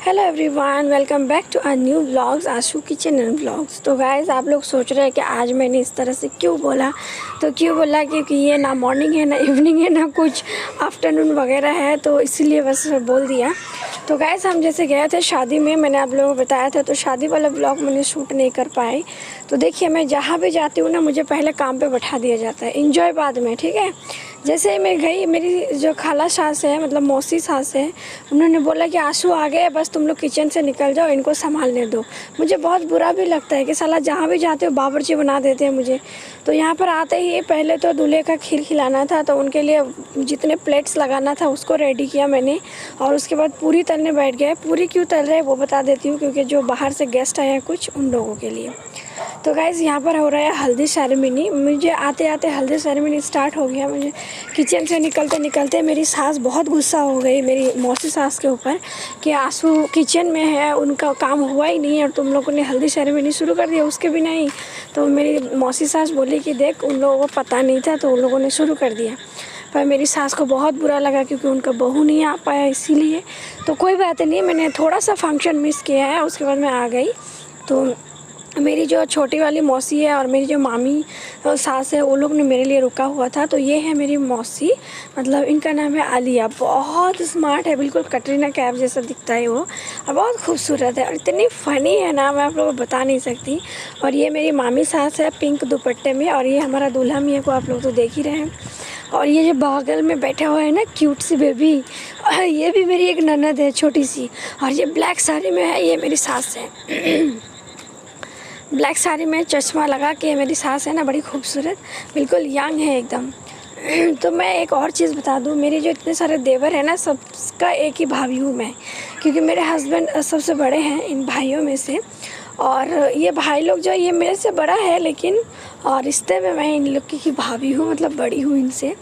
Hello everyone, welcome back to a new vlogs Ashu kitchen and vlogs. तो guys, आप लोग सोच रहे हैं कि आज मैंने इस तरह से क्यों बोला। तो क्यों बोला क्योंकि ये ना मॉर्निंग है ना इवनिंग है ना कुछ आफ्टरनून वगैरह है, तो इसीलिए बस बोल दिया। तो गाइस, हम जैसे गए थे शादी में, मैंने आप लोगों को बताया था, तो शादी वाला व्लॉग मैंने शूट नहीं कर पाई। तो देखिए, मैं जहाँ भी जाती हूँ ना, मुझे पहले काम पे बैठा दिया जाता है, इंजॉय बाद में, ठीक है। जैसे ही मैं गई, मेरी जो खाला सास है, मतलब मौसी सास है, उन्होंने बोला कि आंसू आ गए, बस तुम लोग किचन से निकल जाओ, इनको संभालने दो। मुझे बहुत बुरा भी लगता है कि साला जहाँ भी जाते हो बावर्ची बना देते हैं मुझे। तो यहाँ पर आते ही पहले तो दूल्हे का खीर खिलाना था, तो उनके लिए जितने प्लेट्स लगाना था उसको रेडी किया मैंने, और उसके बाद पूरी तलने बैठ गए। पूरी क्यों तल रहे हैं वो बता देती हूँ, क्योंकि जो बाहर से गेस्ट आए हैं कुछ, उन लोगों के लिए। तो गाइज़, यहाँ पर हो रहा है हल्दी सेरेमनी। मुझे आते आते हल्दी सेरेमनी स्टार्ट हो गया। मुझे किचन से निकलते निकलते मेरी सास बहुत गुस्सा हो गई, मेरी मौसी सास के ऊपर, कि आंसू किचन में है, उनका काम हुआ ही नहीं है और तुम लोगों ने हल्दी सेरेमनी शुरू कर दिया उसके भी नहीं। तो मेरी मौसी सास बोली कि देख, उन लोगों को पता नहीं था तो उन लोगों ने शुरू कर दिया। पर मेरी सास को बहुत बुरा लगा क्योंकि उनका बहू नहीं आ पाया, इसीलिए। तो कोई बात नहीं, मैंने थोड़ा सा फंक्शन मिस किया है, उसके बाद मैं आ गई। तो मेरी जो छोटी वाली मौसी है और मेरी जो मामी सास है, वो लोग ने मेरे लिए रुका हुआ था। तो ये है मेरी मौसी, मतलब इनका नाम है आलिया। बहुत स्मार्ट है, बिल्कुल कटरीना कैफ जैसा दिखता है वो, और बहुत खूबसूरत है और इतनी फ़नी है ना, मैं आप लोगों को बता नहीं सकती। और ये मेरी मामी सास है पिंक दुपट्टे में, और ये हमारा दूल्हा मियाँ को आप लोग तो देख ही रहे हैं। और ये जो बगल में बैठा हुआ है ना क्यूट सी बेबी, ये भी मेरी एक ननद है छोटी सी। और ये ब्लैक साड़ी में है, ये मेरी सास है। ब्लैक साड़ी में चश्मा लगा के मेरी सास है ना, बड़ी खूबसूरत, बिल्कुल यंग है एकदम। तो मैं एक और चीज़ बता दूँ, मेरे जो इतने सारे देवर हैं ना, सबका एक ही भाभी हूँ मैं, क्योंकि मेरे हस्बैंड सबसे बड़े हैं इन भाइयों में से। और ये भाई लोग जो, ये मेरे से बड़ा है, लेकिन और रिश्ते में मैं इन लोग की भाभी हूँ, मतलब बड़ी हूँ इनसे।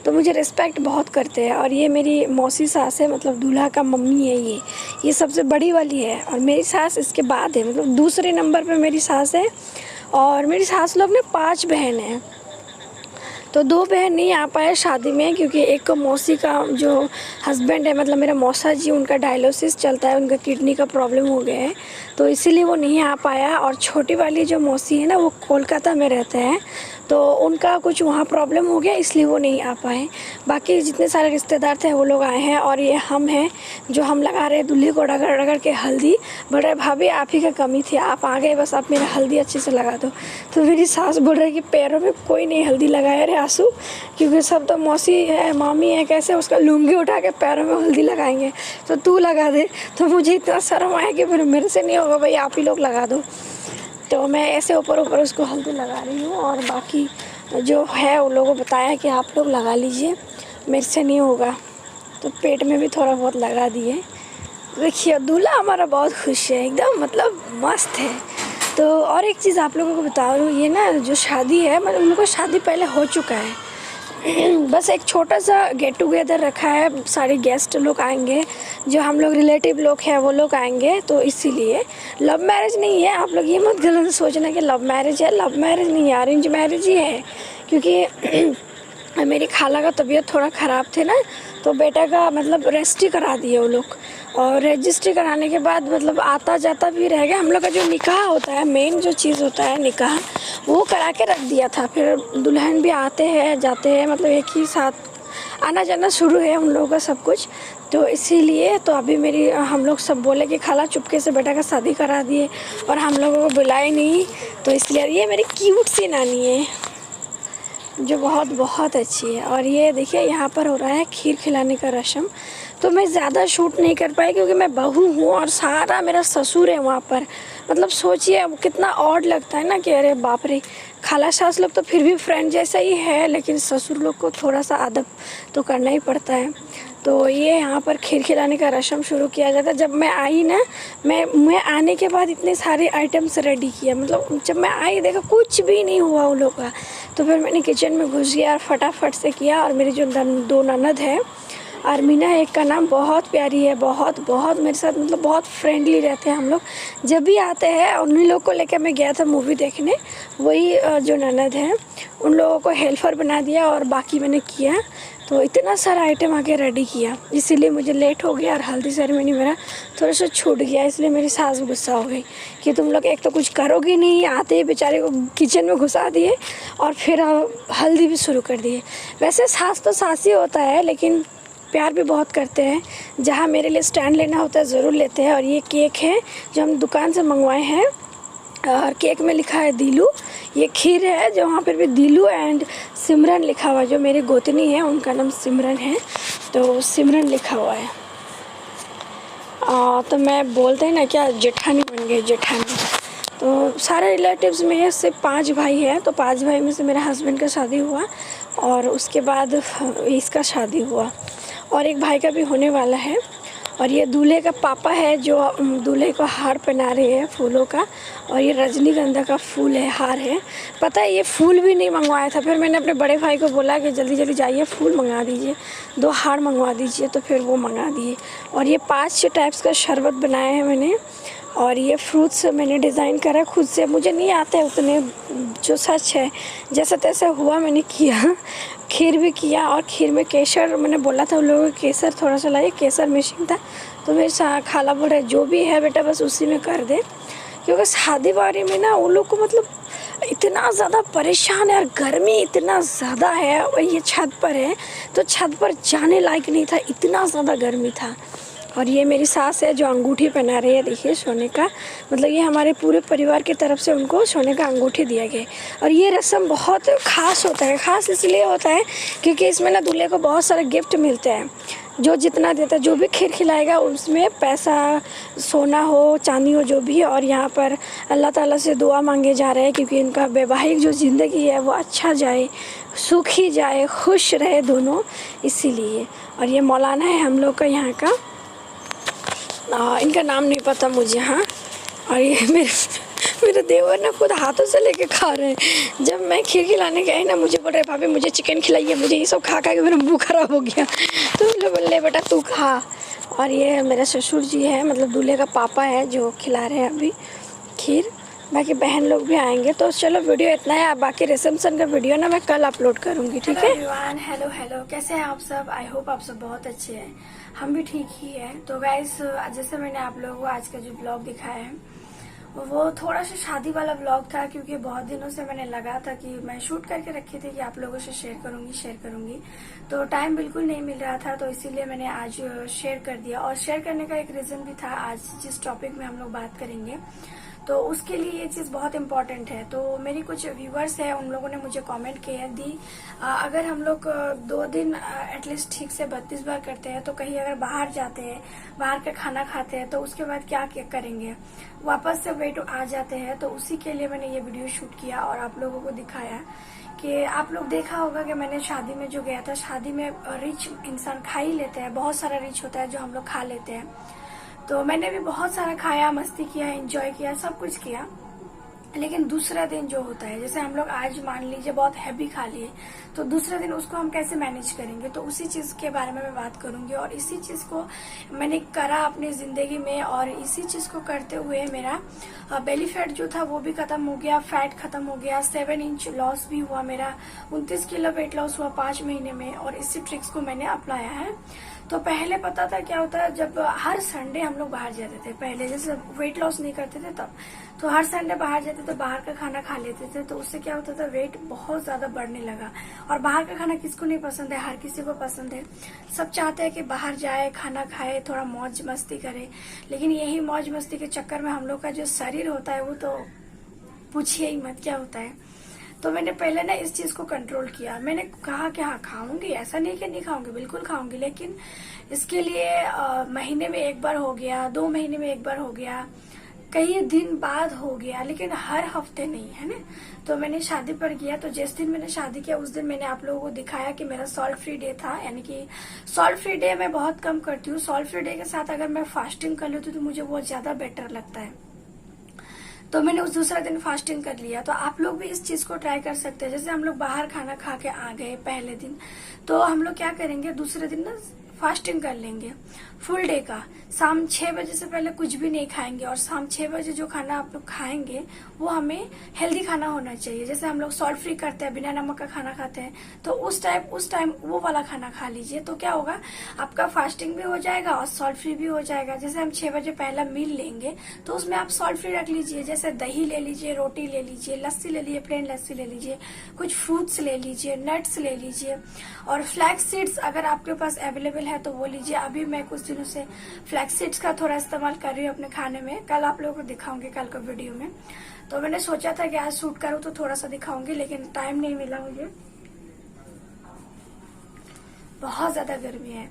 तो मुझे रिस्पेक्ट बहुत करते हैं। और ये मेरी मौसी सास है, मतलब दूल्हा का मम्मी है ये सबसे बड़ी वाली है। और मेरी सास इसके बाद है, मतलब दूसरे नंबर पे मेरी सास है। और मेरी सास लोग ने 5 बहन हैं, तो 2 बहन नहीं आ पाए शादी में, क्योंकि एक मौसी का जो हस्बैंड है, मतलब मेरा मौसा जी, उनका डायलिसिस चलता है, उनका किडनी का प्रॉब्लम हो गया है, तो इसीलिए वो नहीं आ पाया। और छोटी वाली जो मौसी है ना, वो कोलकाता में रहते हैं, तो उनका कुछ वहाँ प्रॉब्लम हो गया, इसलिए वो नहीं आ पाए। बाकी जितने सारे रिश्तेदार थे वो लोग आए हैं। और ये हम हैं जो हम लगा रहे दूल्हे को रगड़ रगड़ के हल्दी। बोल रहे भाभी, आप ही का कमी थी, आप आ गए, बस आप मेरा हल्दी अच्छे से लगा दो। तो मेरी सास बोल रही कि पैरों में कोई नहीं हल्दी लगाया रे आंसू, क्योंकि सब तो मौसी है, मामी है, कैसे उसका लुंगी उठा के पैरों में हल्दी लगाएंगे, तो तू लगा दे। तो मुझे इतना शर्म आया कि फिर मेरे से नहीं होगा भाई, आप ही लोग लगा दो। तो मैं ऐसे ऊपर ऊपर उसको हल्दी लगा रही हूँ, और बाकी जो है उन लोगों को बताया कि आप लोग लगा लीजिए, मेरे से नहीं होगा। तो पेट में भी थोड़ा बहुत लगा दिए। देखिए, दूल्हा हमारा बहुत खुश है एकदम, मतलब मस्त है। तो और एक चीज़ आप लोगों को बता रही हूँ, ये ना जो शादी है, मतलब उनको शादी पहले हो चुका है। बस एक छोटा सा गेट टुगेदर रखा है, सारे गेस्ट लोग आएंगे, जो हम लोग रिलेटिव लोग हैं वो लोग आएंगे, तो इसीलिए लव मैरिज नहीं है। आप लोग ये मत गलत सोचना कि लव मैरिज है, लव मैरिज नहीं है, अरेंज मैरिज ही है। क्योंकि मेरी खाला का तबीयत थोड़ा ख़राब थे ना, तो बेटा का मतलब रजिस्ट्री करा दिए वो लोग, और रजिस्ट्री कराने के बाद मतलब आता जाता भी रह गया। हम लोग का जो निकाह होता है, मेन जो चीज़ होता है निकाह, वो करा के रख दिया था। फिर दुल्हन भी आते हैं जाते हैं, मतलब एक ही साथ आना जाना शुरू है उन लोगों का सब कुछ। तो इसीलिए तो अभी मेरी हम लोग सब बोले कि खाला चुपके से बेटा का शादी करा दिए, और हम लोगों को बुलाए नहीं, तो इसलिए ये मेरी क्यूट सी नानी है जो बहुत बहुत अच्छी है। और ये देखिए, यहाँ पर हो रहा है खीर खिलाने का रस्म। तो मैं ज़्यादा शूट नहीं कर पाई क्योंकि मैं बहू हूँ और सारा मेरा ससुर है वहाँ पर। मतलब सोचिए अब कितना ऑड लगता है ना कि अरे बाप रे, खाला सास लोग तो फिर भी फ्रेंड जैसा ही है, लेकिन ससुर लोग को थोड़ा सा अदब तो करना ही पड़ता है। तो ये यहाँ पर खीर खिलाने का रस्म शुरू किया जाता है। जब मैं आई ना, मैं आने के बाद इतने सारे आइटम्स रेडी किया, मतलब जब मैं आई देखा कुछ भी नहीं हुआ उन लोग का। तो फिर मैंने किचन में घुस गया और फटाफट से किया। और मेरी जो 2 ननद है, आर्मीना एक का नाम, बहुत प्यारी है, बहुत बहुत मेरे साथ मतलब बहुत फ्रेंडली रहते हैं हम लोग। जब भी आते हैं उन्हीं लोग को लेकर मैं गया था मूवी देखने, वही जो ननद हैं उन लोगों को हेल्पर बना दिया और बाकी मैंने किया। तो इतना सारा आइटम आके रेडी किया, इसीलिए मुझे लेट हो गया और हल्दी सेरेमनी मेरा थोड़ा सा छूट गया। इसलिए मेरी सास गुस्सा हो गई कि तुम लोग एक तो कुछ करोगे नहीं, आते ही बेचारे को किचन में घुसा दिए और फिर हल्दी भी शुरू कर दिए। वैसे सास तो सास ही होता है, लेकिन प्यार भी बहुत करते हैं। जहाँ मेरे लिए स्टैंड लेना होता है ज़रूर लेते हैं। और ये केक है जो हम दुकान से मंगवाए हैं और केक में लिखा है दिलू। ये खीर है जो वहाँ पर भी दिलू एंड सिमरन लिखा हुआ है। जो मेरी गोतनी है उनका नाम सिमरन है, तो सिमरन लिखा हुआ है। तो मैं बोलते हैं ना क्या, जेठानी बन गई, जेठानी। तो सारे रिलेटिव्स में से 5 भाई हैं, तो 5 भाई में से मेरे हस्बैंड का शादी हुआ और उसके बाद इसका शादी हुआ और एक भाई का भी होने वाला है। और ये दूल्हे का पापा है जो दूल्हे को हार पहना रहे हैं फूलों का। और ये रजनीगंधा का फूल है, हार है। पता है ये फूल भी नहीं मंगवाया था, फिर मैंने अपने बड़े भाई को बोला कि जल्दी जल्दी जाइए फूल मंगा दीजिए, 2 हार मंगवा दीजिए, तो फिर वो मंगा दिए। और ये 5 टाइप्स का शरबत बनाया है मैंने। और ये फ्रूट्स मैंने डिज़ाइन करा खुद से, मुझे नहीं आते उतने, जो सच है जैसे तैसे हुआ मैंने किया। खीर भी किया और खीर में केसर, मैंने बोला था उन लोगों को केसर थोड़ा सा लाइए, केसर मिसिंग था। तो मेरे खाला बोल रहे जो भी है बेटा बस उसी में कर दे, क्योंकि शादी वादी में ना उन लोग को मतलब इतना ज़्यादा परेशान है और गर्मी इतना ज़्यादा है। और ये छत पर है तो छत पर जाने लायक नहीं था, इतना ज़्यादा गर्मी था। और ये मेरी सास है जो अंगूठी पहना रही है, देखिए सोने का, मतलब ये हमारे पूरे परिवार की तरफ से उनको सोने का अंगूठी दिया गया। और ये रस्म बहुत ख़ास होता है, ख़ास इसलिए होता है क्योंकि इसमें ना दूल्हे को बहुत सारे गिफ्ट मिलते हैं। जो जितना देता है, जो भी खीर खिलाएगा उसमें पैसा, सोना हो, चांदी हो, जो भी है। और यहाँ पर अल्लाह ताला से दुआ मांगे जा रहे हैं क्योंकि इनका वैवाहिक जो ज़िंदगी है वो अच्छा जाए, सुखी जाए, खुश रहे दोनों, इसीलिए। और ये मौलाना है हम लोग का यहाँ का, इनका नाम नहीं पता मुझे। हाँ, और ये मेरे देवर ना खुद हाथों से लेके खा रहे हैं। जब मैं खीर खिलाने गई ना, मुझे बोल रहे भाभी मुझे चिकन खिलाइए, मुझे ये सब खा के मेरा मुंह खराब हो गया। तो बोले बेटा तू खा। और ये मेरे ससुर जी है, मतलब दूल्हे का पापा है जो खिला रहे हैं अभी खीर। बाकी बहन लोग भी आएंगे। तो चलो वीडियो इतना है, बाकी रिसेप्शन का वीडियो ना मैं कल अपलोड करूँगी, ठीक है। एवरीवन, हेलो, कैसे हैं आप सब? आई होप आप सब बहुत अच्छे हैं, हम भी ठीक ही है। तो गाइस, जैसे मैंने आप लोगों को आज का जो ब्लॉग दिखाया है वो थोड़ा सा शादी वाला ब्लॉग था, क्योंकि बहुत दिनों से मैंने लगा था कि मैं शूट करके रखी थी कि आप लोगों से शेयर करूंगी, तो टाइम बिल्कुल नहीं मिल रहा था। तो इसीलिए मैंने आज शेयर कर दिया। और शेयर करने का एक रीजन भी था, आज जिस टॉपिक में हम लोग बात करेंगे तो उसके लिए ये चीज़ बहुत इम्पोर्टेंट है। तो मेरी कुछ व्यूवर्स है, उन लोगों ने मुझे कमेंट किया दी, अगर हम लोग 2 दिन एटलीस्ट ठीक से 32 बार करते हैं तो कहीं अगर बाहर जाते हैं, बाहर का खाना खाते हैं तो उसके बाद क्या करेंगे, वापस से वेट आ जाते हैं। तो उसी के लिए मैंने ये वीडियो शूट किया और आप लोगों को दिखाया कि आप लोग देखा होगा कि मैंने शादी में जो गया था, शादी में रिच इंसान खा ही लेते हैं, बहुत सारा रिच होता है जो हम लोग खा लेते हैं। तो मैंने भी बहुत सारा खाया, मस्ती किया, एंजॉय किया, सब कुछ किया। लेकिन दूसरा दिन जो होता है, जैसे हम लोग आज मान लीजिए बहुत हैवी खा लिए, तो दूसरे दिन उसको हम कैसे मैनेज करेंगे, तो उसी चीज के बारे में मैं बात करूंगी। और इसी चीज को मैंने करा अपनी जिंदगी में, और इसी चीज को करते हुए मेरा बेली फैट जो था वो भी खत्म हो गया, फैट खत्म हो गया, 7 इंच लॉस भी हुआ मेरा, 29 किलो वेट लॉस हुआ 5 महीने में। और इसी ट्रिक्स को मैंने अपनाया है। तो पहले पता था क्या होता है, जब हर संडे हम लोग बाहर जाते थे, पहले जैसे वेट लॉस नहीं करते थे तब, तो हर संडे बाहर जाते थे, बाहर का खाना खा लेते थे। तो उससे क्या होता था, वेट बहुत ज्यादा बढ़ने लगा। और बाहर का खाना किसको नहीं पसंद है, हर किसी को पसंद है। सब चाहते हैं कि बाहर जाए, खाना खाए, थोड़ा मौज मस्ती करे। लेकिन यही मौज मस्ती के चक्कर में हम लोग का जो शरीर होता है वो तो पूछिए ही मत क्या होता है। तो मैंने पहले ना इस चीज को कंट्रोल किया। मैंने कहा कि हाँ खाऊंगी, ऐसा नहीं कि नहीं खाऊंगी, बिल्कुल खाऊंगी, लेकिन इसके लिए महीने में 1 बार हो गया, 2 महीने में 1 बार हो गया, कई दिन बाद हो गया, लेकिन हर हफ्ते नहीं, है ना। तो मैंने शादी पर किया, तो जिस दिन मैंने शादी किया उस दिन मैंने आप लोगों को दिखाया कि मेरा सॉल्ट फ्री डे था। यानी कि सॉल्ट फ्री डे मैं बहुत कम करती हूँ, सॉल्ट फ्री डे के साथ अगर मैं फास्टिंग कर लेती हूँ तो मुझे बहुत ज्यादा बेटर लगता है। तो मैंने उस दूसरा दिन फास्टिंग कर लिया। तो आप लोग भी इस चीज को ट्राई कर सकते हैं। जैसे हम लोग बाहर खाना खा के आ गए पहले दिन, तो हम लोग क्या करेंगे, दूसरे दिन ना फास्टिंग कर लेंगे। फुल डे का। शाम 6 बजे से पहले कुछ भी नहीं खाएंगे, और शाम 6 बजे जो खाना आप लोग खाएंगे वो हमें हेल्दी खाना होना चाहिए। जैसे हम लोग सॉल्ट फ्री करते हैं, बिना नमक का खाना खाते हैं, तो उस टाइम वो वाला खाना खा लीजिए। तो क्या होगा, आपका फास्टिंग भी हो जाएगा और सॉल्ट फ्री भी हो जाएगा। जैसे हम 6 बजे पहला मील लेंगे तो उसमें आप सॉल्ट फ्री रख लीजिए, जैसे दही ले लीजिए, रोटी ले लीजिए, लस्सी ले लीजिए, प्लेन लस्सी ले लीजिए, कुछ फ्रूट्स ले लीजिए, नट्स ले लीजिए, और फ्लैक्स सीड्स अगर आपके पास अवेलेबल है तो वो लीजिए। अभी मैं कुछ दिनों से फ्लैक्स सीड्स का थोड़ा इस्तेमाल कर रही हूँ अपने खाने में, कल आप लोगों को दिखाऊंगी कल का वीडियो में। तो मैंने सोचा था कि आज शूट करूँ तो थोड़ा सा दिखाऊंगी, लेकिन टाइम नहीं मिला मुझे, बहुत ज्यादा गर्मी है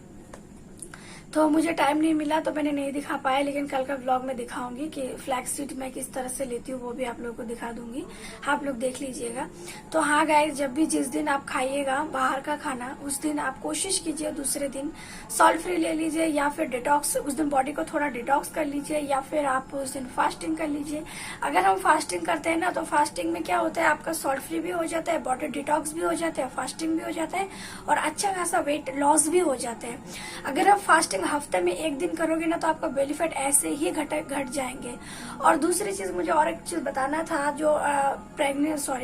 तो मुझे टाइम नहीं मिला, तो मैंने नहीं दिखा पाया। लेकिन कल का व्लॉग में दिखाऊंगी कि फ्लैक्स सीड मैं किस तरह से लेती हूँ, वो भी आप लोगों को दिखा दूंगी, आप लोग देख लीजिएगा। तो हाँ गाइस, जब भी जिस दिन आप खाइएगा बाहर का खाना, उस दिन आप कोशिश कीजिए दूसरे दिन सॉल्ट फ्री ले लीजिए, या फिर डिटॉक्स, उस दिन बॉडी को थोड़ा डिटॉक्स कर लीजिए, या फिर आप उस दिन फास्टिंग कर लीजिए। अगर हम फास्टिंग करते हैं ना, तो फास्टिंग में क्या होता है, आपका सॉल्ट फ्री भी हो जाता है, बॉडी डिटॉक्स भी हो जाता है, फास्टिंग भी हो जाता है, और अच्छा खासा वेट लॉस भी हो जाता है। अगर आप फास्टिंग हफ्ते में एक दिन करोगे ना, तो आपका बेली फैट ऐसे ही घट जाएंगे। और दूसरी चीज, मुझे और एक चीज बताना था, जो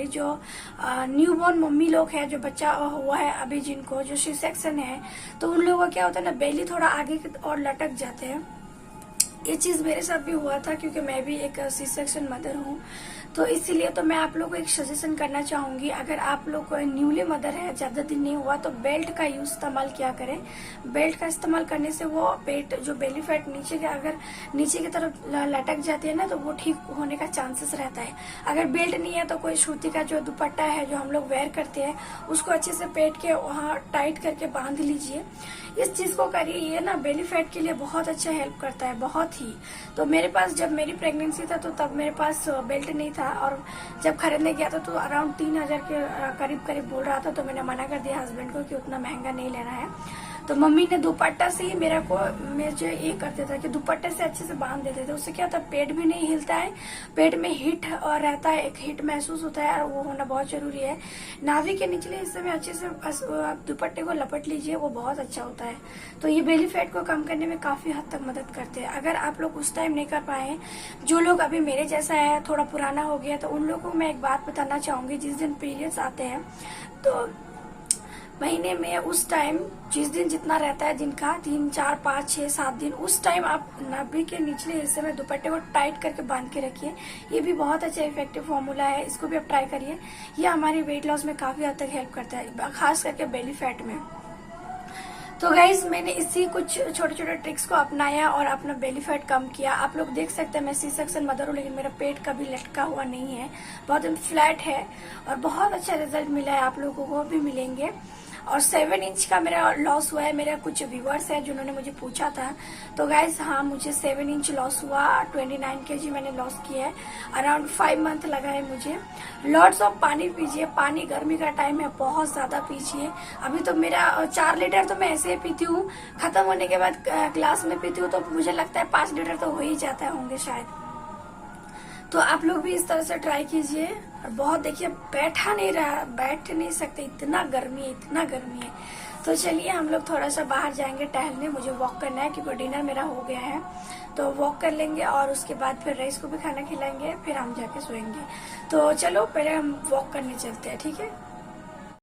जो न्यूबॉर्न मम्मी लोग हैं, जो बच्चा हुआ है अभी जिनको, जो सी सेक्शन है, तो उन लोगों का क्या होता है ना, बेली थोड़ा आगे की और लटक जाते हैं। ये चीज मेरे साथ भी हुआ था, क्योंकि मैं भी एक सी सेक्शन मदर हूँ। तो इसीलिए तो मैं आप लोगों को एक सजेशन करना चाहूंगी, अगर आप लोग को न्यूली मदर है, ज्यादा दिन नहीं हुआ, तो बेल्ट का यूज इस्तेमाल किया करें। बेल्ट का इस्तेमाल करने से वो पेट, जो बेली फैट नीचे के, अगर नीचे की तरफ लटक जाती है ना, तो वो ठीक होने का चांसेस रहता है। अगर बेल्ट नहीं है तो कोई सूती का जो दुपट्टा है जो हम लोग वेयर करते हैं, उसको अच्छे से पेट के वहाँ टाइट करके बांध लीजिए। इस चीज को करिए, ये ना बेली फैट के लिए बहुत अच्छा हेल्प करता है, बहुत ही। तो मेरे पास जब मेरी प्रेगनेंसी था, तो तब मेरे पास बेल्ट नहीं था, और जब खरीदने गया था तो अराउंड 3000 के करीब बोल रहा था। तो मैंने मना कर दिया हस्बैंड को कि उतना महंगा नहीं लेना है। तो मम्मी ने दुपट्टा से ही मुझे ये करते थे कि दुपट्टे से अच्छे से बांध देते थे। उससे क्या होता है, पेट भी नहीं हिलता है, पेट में हीट और रहता है, एक हीट महसूस होता है, और वो होना बहुत जरूरी है। नाभि के निचले हिस्से में अच्छे से दुपट्टे को लपट लीजिए, वो बहुत अच्छा होता है। तो ये बेली फैट को कम करने में काफी हद तक मदद करते हैं। अगर आप लोग उस टाइम नहीं कर पाए, जो लोग अभी मेरे जैसा है, थोड़ा पुराना हो गया, तो उन लोगों को मैं एक बात बताना चाहूंगी, जिस दिन पीरियड्स आते हैं, तो महीने में उस टाइम जिस दिन जितना रहता है, जिनका 3, 4, 5, 6, 7 दिन, उस टाइम आप नाभि के निचले हिस्से में दुपट्टे को टाइट करके बांध के रखिए। ये भी बहुत अच्छा इफेक्टिव फॉर्मूला है, इसको भी आप ट्राई करिए। ये हमारी वेट लॉस में काफी हद तक हेल्प करता है, खास करके बेली फैट में। तो गाइज, मैंने इसी कुछ छोटे छोटे ट्रिक्स को अपनाया और अपना बेली फैट कम किया। आप लोग देख सकते हैं, मैं सी सेक्शन मदर हूँ, लेकिन मेरा पेट कभी लटका हुआ नहीं है, बहुत फ्लैट है, और बहुत अच्छा रिजल्ट मिला है, आप लोगों को भी मिलेंगे। और 7 इंच का मेरा लॉस हुआ है। मेरा कुछ व्यूअर्स है जिन्होंने मुझे पूछा था, तो गाइज हाँ, मुझे 7 इंच लॉस हुआ, 29 kg मैंने लॉस किया है। अराउंड 5 मंथ लगा है मुझे। लॉट्स ऑफ पानी पीजिए, पानी गर्मी का टाइम है, बहुत ज्यादा पीजिए। अभी तो मेरा 4 लीटर तो मैं ऐसे ही पीती हूँ, खत्म होने के बाद ग्लास में पीती हूँ, तो मुझे लगता है 5 लीटर तो हो ही जाता होंगे शायद। तो आप लोग भी इस तरह से ट्राई कीजिए। और बहुत, देखिए बैठ नहीं सकते, इतना गर्मी है, इतना गर्मी है। तो चलिए हम लोग थोड़ा सा बाहर जाएंगे टहलने, मुझे वॉक करना है, क्योंकि डिनर मेरा हो गया है। तो वॉक कर लेंगे, और उसके बाद फिर रईस को भी खाना खिलाएंगे, फिर हम जाके सोएंगे। तो चलो पहले हम वॉक करने चलते हैं, ठीक है।